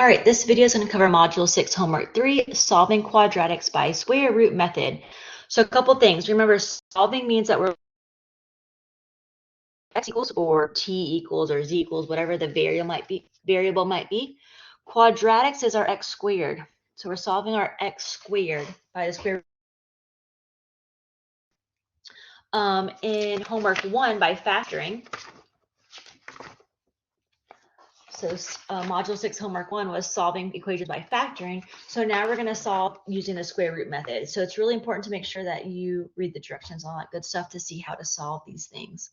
All right, this video is going to cover Module 6, Homework 3, Solving Quadratics by Square Root Method. So a couple things. Remember, solving means that we're x equals or t equals or z equals, whatever the variable might be. Quadratics is our x squared. So we're solving our x squared by the square root. In Homework 1 by factoring. So Module 6 Homework 1 was solving equations by factoring. So now we're going to solve using the square root method. So it's really important to make sure that you read the directions and all that good stuff to see how to solve these things.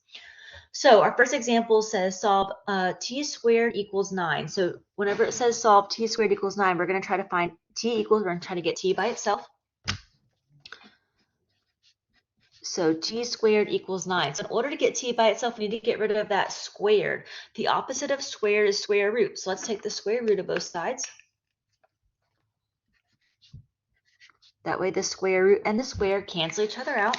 So our first example says solve t squared equals 9. So whenever it says solve t squared equals 9, we're going to try to find t equals, we're going to try to get t by itself. So t squared equals 9. So in order to get t by itself, we need to get rid of that squared. The opposite of squared is square root. So let's take the square root of both sides. That way the square root and the square cancel each other out.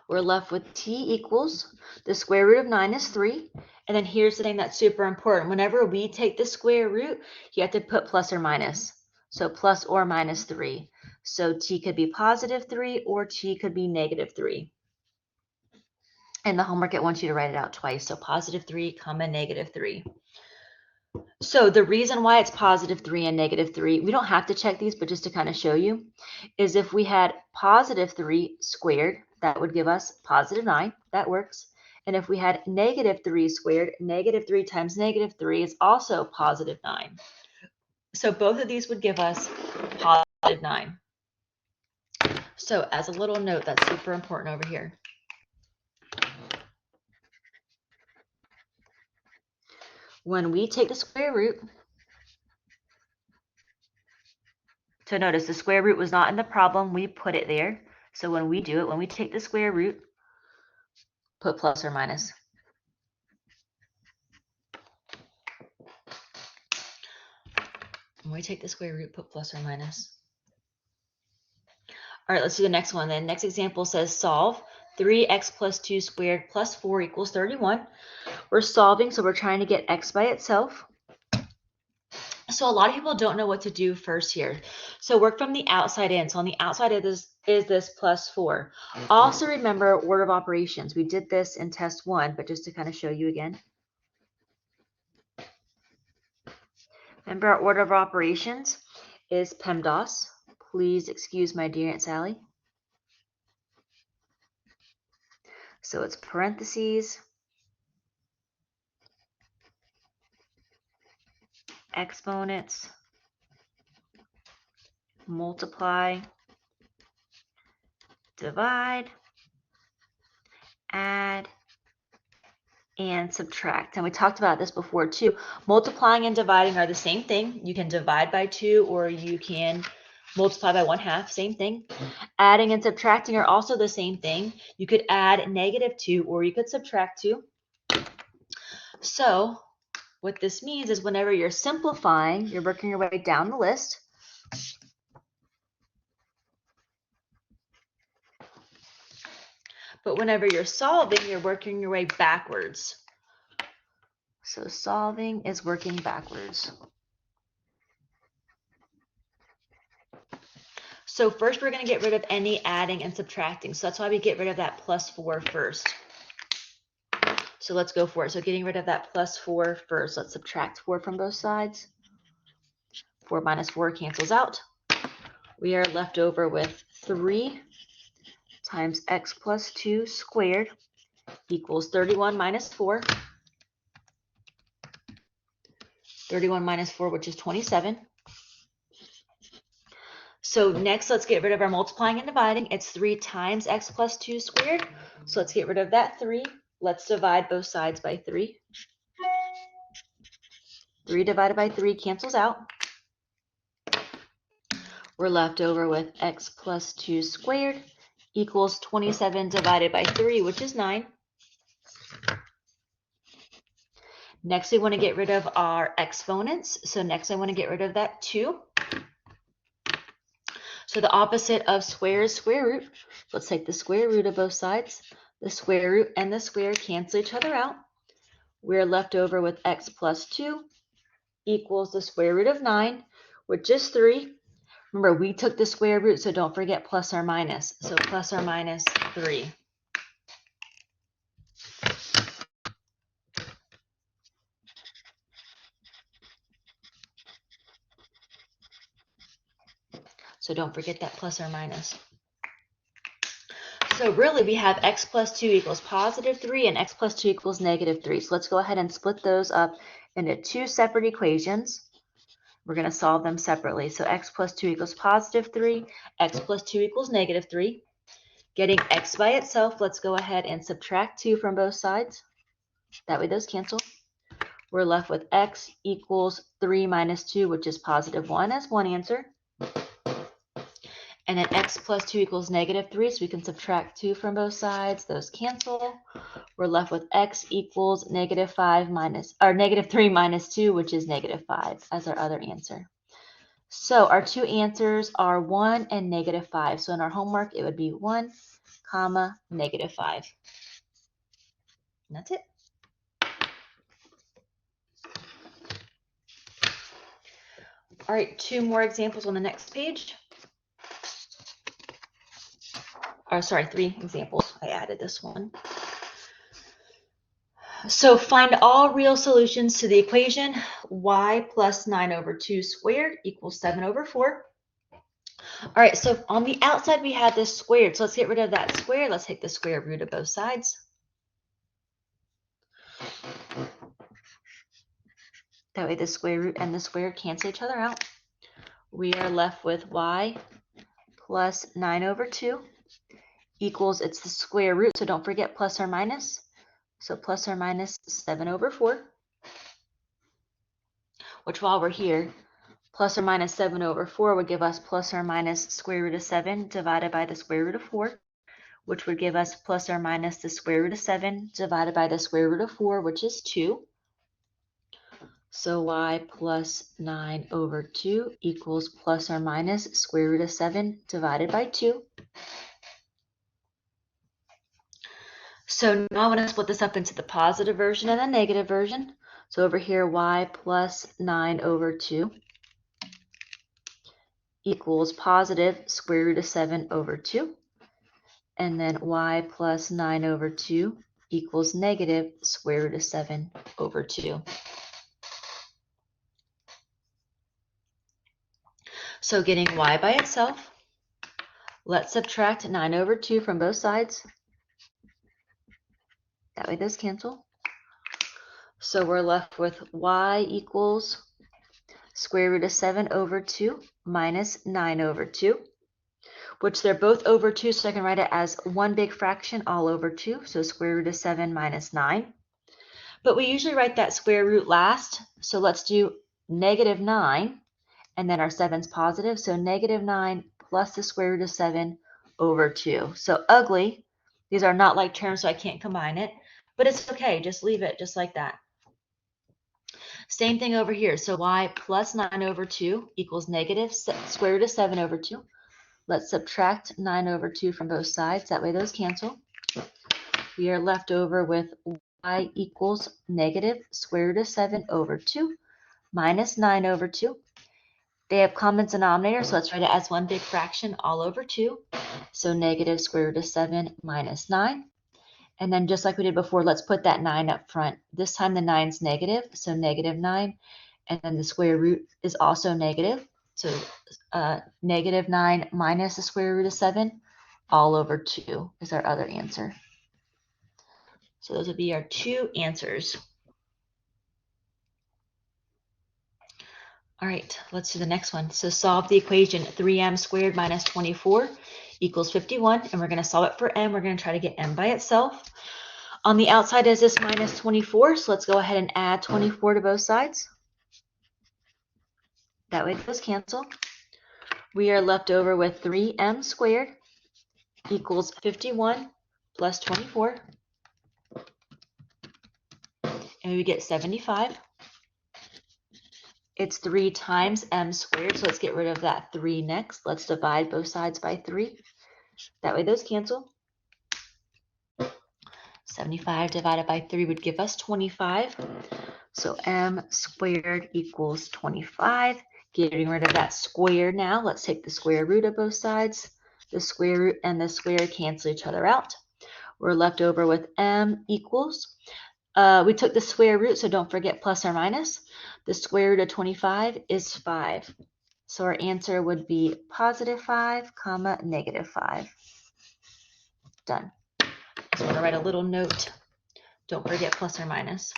We're left with t equals, the square root of 9 is 3. And then here's the thing that's super important. Whenever we take the square root, you have to put plus or minus. So plus or minus 3. So t could be positive 3 or t could be negative 3. In the homework, it wants you to write it out twice. So positive 3, negative 3. So the reason why it's positive 3 and negative 3, we don't have to check these, but just to kind of show you, is if we had positive 3 squared, that would give us positive 9. That works. And if we had negative 3 squared, negative 3 times negative 3 is also positive 9. So both of these would give us positive 9. So as a little note, that's super important over here. When we take the square root, so notice the square root was not in the problem, we put it there. So when we do it, when we take the square root, put plus or minus. When we take the square root, put plus or minus. All right, let's do the next one then. Next example says solve 3x plus 2 squared plus 4 equals 31. We're solving, so we're trying to get x by itself. So a lot of people don't know what to do first here. So work from the outside in. So on the outside of this is this plus 4. Also remember order of operations. We did this in test 1, but just to kind of show you again. Remember our order of operations is PEMDAS. Please excuse my dear Aunt Sally. So it's parentheses, exponents, multiply, divide, add, and subtract. And we talked about this before too. Multiplying and dividing are the same thing. You can divide by 2 or you can multiply by 1/2, same thing. Adding and subtracting are also the same thing. You could add negative 2 or you could subtract 2. So what this means is whenever you're simplifying, you're working your way down the list. But whenever you're solving, you're working your way backwards. So solving is working backwards. So first we're going to get rid of any adding and subtracting. So that's why we get rid of that plus 4 first. So let's go for it. So getting rid of that plus 4 first. Let's subtract 4 from both sides. 4 minus 4 cancels out. We are left over with 3 times x plus 2 squared equals 31 minus 4. 31 minus 4, which is 27. So next, let's get rid of our multiplying and dividing. It's 3 times x plus 2 squared. So let's get rid of that 3. Let's divide both sides by 3. 3 divided by 3 cancels out. We're left over with x plus 2 squared equals 27 divided by 3, which is 9. Next, we want to get rid of our exponents. So next, I want to get rid of that 2. So the opposite of square is square root. Let's take the square root of both sides. The square root and the square cancel each other out. We're left over with x plus 2 equals the square root of 9, which is 3. Remember, we took the square root, so don't forget plus or minus. So plus or minus 3. So don't forget that plus or minus. So really, we have x plus 2 equals positive 3 and x plus 2 equals negative 3. So let's go ahead and split those up into two separate equations. We're going to solve them separately. So x plus 2 equals positive 3, x plus 2 equals negative 3. Getting x by itself, let's go ahead and subtract 2 from both sides. That way those cancel. We're left with x equals 3 minus 2, which is positive 1 as one answer. And then x plus 2 equals negative 3, so we can subtract 2 from both sides. Those cancel. We're left with x equals negative 3 minus 2, which is negative 5 as our other answer. So our two answers are 1 and negative 5. So in our homework, it would be 1, comma, negative 5. And that's it. All right, two more examples on the next page. Or sorry, 3 examples. I added this one. So find all real solutions to the equation y plus 9 over 2 squared equals 7 over 4. All right, so on the outside we have this squared. So let's get rid of that square. Let's take the square root of both sides. That way the square root and the square cancel each other out. We are left with y plus 9 over 2 equals, it's the square root, so don't forget plus or minus. So plus or minus 7 over 4, which while we're here, plus or minus 7 over 4 would give us plus or minus square root of 7 divided by the square root of 4, which would give us plus or minus the square root of 7 divided by the square root of 4, which is 2. So y plus 9 over 2 equals plus or minus square root of 7 divided by 2. So now I want to split this up into the positive version and the negative version. So over here, y plus 9 over 2 equals positive square root of 7 over 2. And then y plus 9 over 2 equals negative square root of 7 over 2. So getting y by itself, let's subtract 9 over 2 from both sides. That way those cancel. So we're left with y equals square root of 7 over 2 minus 9 over 2, which they're both over 2, so I can write it as one big fraction all over 2, so square root of 7 minus 9. But we usually write that square root last, so let's do negative 9, and then our 7's positive, so negative 9 plus the square root of 7 over 2. So ugly. These are not like terms, so I can't combine it, but it's okay. Just leave it just like that. Same thing over here. So y plus 9 over 2 equals negative square root of 7 over 2. Let's subtract 9 over 2 from both sides. That way those cancel. We are left over with y equals negative square root of 7 over 2 minus 9 over 2. They have common denominator, so let's write it as one big fraction all over 2. So negative square root of 7 minus 9. And then just like we did before, let's put that 9 up front. This time the 9's negative, so negative 9. And then the square root is also negative. So negative 9 minus the square root of 7 all over 2 is our other answer. So those would be our two answers. All right, let's do the next one. So solve the equation 3m squared minus 24 equals 51. And we're going to solve it for m. We're going to try to get m by itself. On the outside is this minus 24. So let's go ahead and add 24 to both sides. That way those cancel. We are left over with 3m squared equals 51 plus 24. And we get 75. It's 3 times m squared, so let's get rid of that 3 next. Let's divide both sides by 3. That way those cancel. 75 divided by 3 would give us 25. So m squared equals 25. Getting rid of that square now. Let's take the square root of both sides. The square root and the square cancel each other out. We're left over with m equals. We took the square root, so don't forget plus or minus. The square root of 25 is 5. So our answer would be positive 5, comma, negative 5. Done. So I'm going to write a little note. Don't forget plus or minus.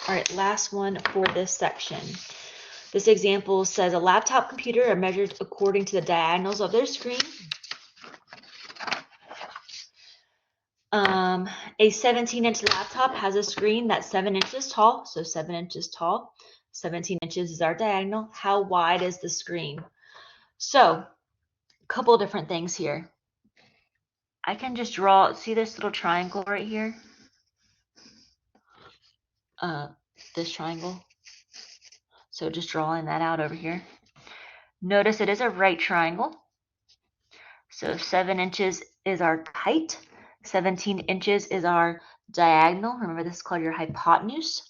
All right, last one for this section. This example says a laptop computer are measured according to the diagonals of their screen. A 17-inch laptop has a screen that's 7 inches tall, so 7 inches tall. 17 inches is our diagonal. How wide is the screen? So, a couple different things here. I can just draw, see this little triangle right here? This triangle. So just drawing that out over here. Notice it is a right triangle. So 7 inches is our height. 17 inches is our diagonal. Remember, this is called your hypotenuse.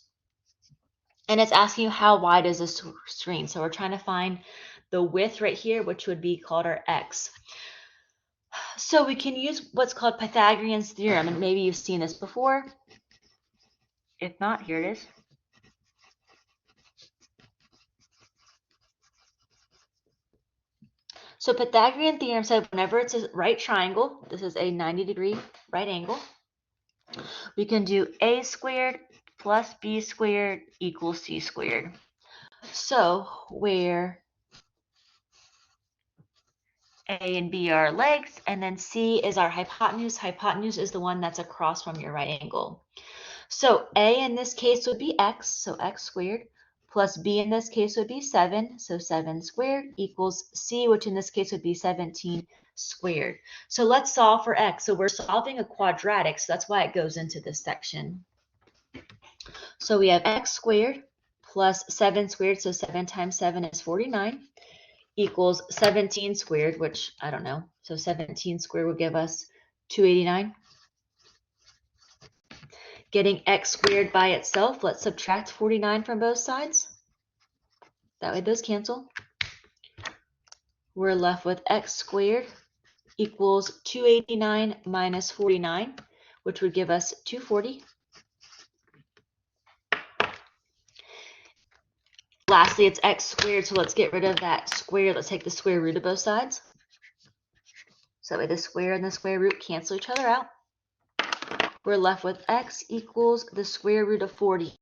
And it's asking you how wide is this screen. So we're trying to find the width right here, which would be called our x. So we can use what's called Pythagorean's theorem, and maybe you've seen this before. If not, here it is. So Pythagorean theorem said whenever it's a right triangle, this is a 90-degree right angle, we can do a squared plus b squared equals c squared. So where a and b are legs, and then c is our hypotenuse. Hypotenuse is the one that's across from your right angle. So a in this case would be x, so x squared, plus b in this case would be 7, so 7 squared equals c, which in this case would be 17 squared. So let's solve for x. So we're solving a quadratic, so that's why it goes into this section. So we have x squared plus 7 squared, so 7 times 7 is 49, equals 17 squared, which I don't know. So 17 squared would give us 289. Getting x squared by itself, let's subtract 49 from both sides. That way those cancel. We're left with x squared equals 289 minus 49, which would give us 240. Lastly, it's x squared, so let's get rid of that square. Let's take the square root of both sides. So that way the square and the square root cancel each other out. We're left with x equals the square root of 40.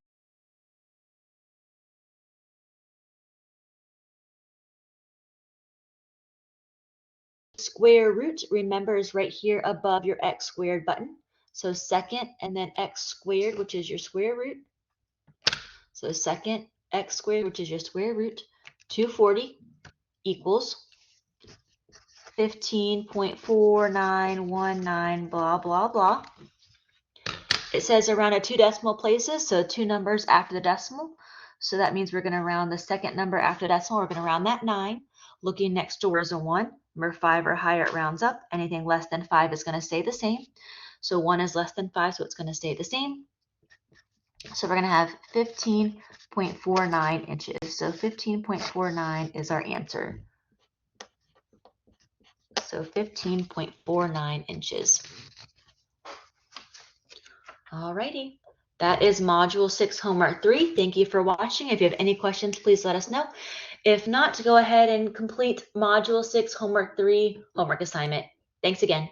Square root, remember, is right here above your x squared button. So second and then x squared, which is your square root. So second x squared, which is your square root, 240 equals 15.4919 blah, blah, blah. It says around at 2 decimal places, so 2 numbers after the decimal. So that means we're going to round the second number after the decimal. We're going to round that 9. Looking next door is a 1. Remember, 5 or higher, it rounds up. Anything less than 5 is going to stay the same. So 1 is less than 5, so it's going to stay the same. So we're going to have 15.49 inches. So 15.49 is our answer. So 15.49 inches. Alrighty. That is Module 6 Homework 3. Thank you for watching. If you have any questions, please let us know. If not, go ahead and complete Module 6 Homework 3 homework assignment. Thanks again.